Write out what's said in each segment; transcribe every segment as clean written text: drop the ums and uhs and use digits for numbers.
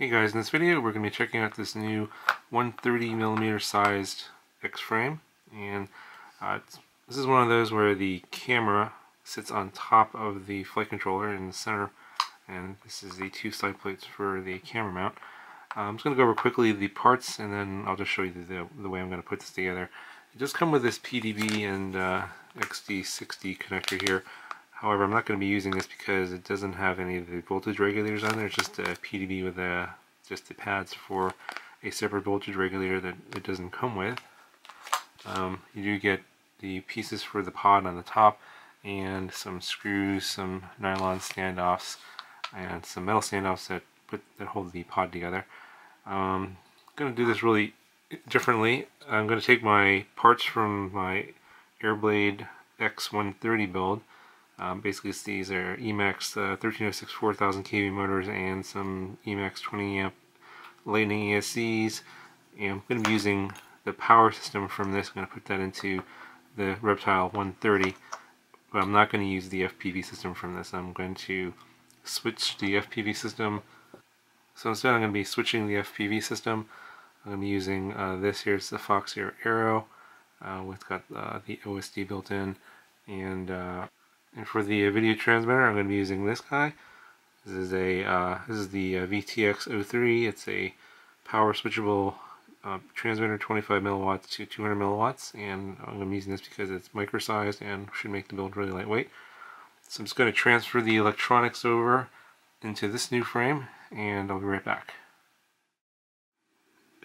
Hey guys, in this video we're going to be checking out this new 130mm sized X-frame, and this is one of those where the camera sits on top of the flight controller in the center, and this is the two side plates for the camera mount. I'm just going to go over quickly the parts, and then I'll just show you the way I'm going to put this together. It does come with this PDB and XD60 connector here. However, I'm not going to be using this because it doesn't have any of the voltage regulators on there. It's just a PDB with just the pads for a separate voltage regulator that it doesn't come with. You do get the pieces for the pod on the top, and some screws, some nylon standoffs, and some metal standoffs that hold the pod together. I'm going to do this really differently. I'm going to take my parts from my Airblade X130 build. Basically, these are Emax 1306 4000 kV motors and some Emax 20 amp Lightning ESCs. And I'm going to be using the power system from this. I'm going to put that into the Reptile 130, but I'm not going to use the FPV system from this. I'm going to switch the FPV system. So instead, I'm going to be switching the FPV system. I'm going to be using this here. It's the Foxeer Arrow. It's got the OSD built in, and for the video transmitter, I'm going to be using this guy. This is the VTX03. It's a power switchable transmitter, 25 milliwatts to 200 milliwatts, and I'm going to be using this because it's micro-sized and should make the build really lightweight. So I'm just going to transfer the electronics over into this new frame, and I'll be right back.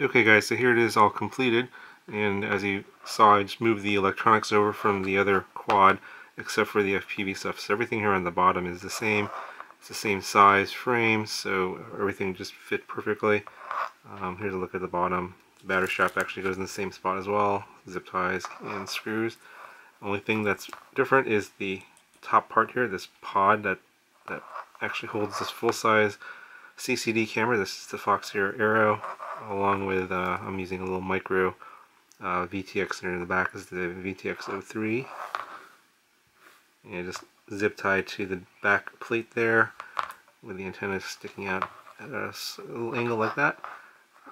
Okay guys, so here it is all completed, and as you saw, I just moved the electronics over from the other quad, except for the FPV stuff. So everything here on the bottom is the same. It's the same size frame, so everything just fit perfectly. Here's a look at the bottom. The battery strap actually goes in the same spot as well. Zip ties and screws. Only thing that's different is the top part here, this pod that actually holds this full-size CCD camera. This is the Foxeer Arrow, along with I'm using a little micro VTX in the back is the VTX03. And just zip tied to the back plate there, with the antenna sticking out at a little angle like that.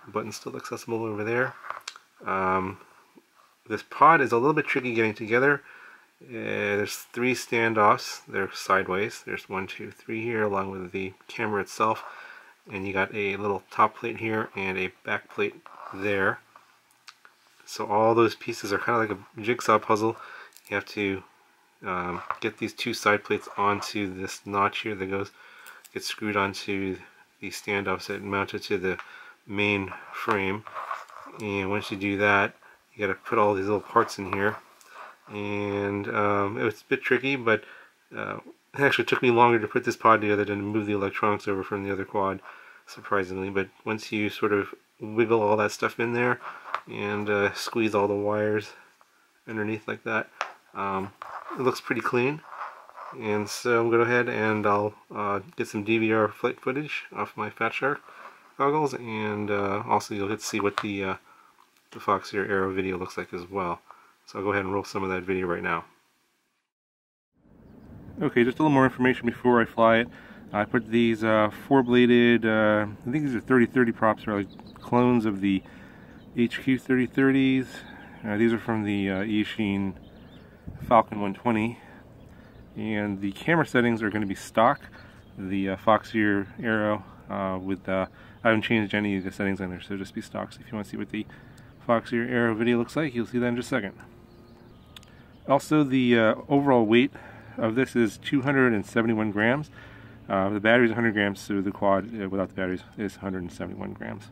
The button's still accessible over there. This pod is a little bit tricky getting together. There's three standoffs. They're sideways. There's 1, 2, 3 here, along with the camera itself. And you got a little top plate here and a back plate there. So all those pieces are kind of like a jigsaw puzzle. You have to get these two side plates onto this notch here that gets screwed onto the standoffs that mounted to the main frame. And once you do that, you got to put all these little parts in here. And it was a bit tricky, but it actually took me longer to put this pod together than to move the electronics over from the other quad, surprisingly. But once you sort of wiggle all that stuff in there and squeeze all the wires underneath like that, it looks pretty clean. And so I'm going to go ahead and I'll get some DVR flight footage off my Fat Shark goggles, and also you'll get to see what the Foxeer Arrow video looks like as well. So I'll go ahead and roll some of that video right now. Okay, just a little more information before I fly it. I put these four-bladed, I think these are 3030 props, are like clones of the HQ 3030s. These are from the Eachine Falcon 120, and the camera settings are going to be stock. The Foxeer Arrow I haven't changed any of the settings on there, so just be stock. So if you want to see what the Foxeer Arrow video looks like, you'll see that in just a second. Also, the overall weight of this is 271 grams. The battery is 100 grams, so the quad without the batteries is 171 grams.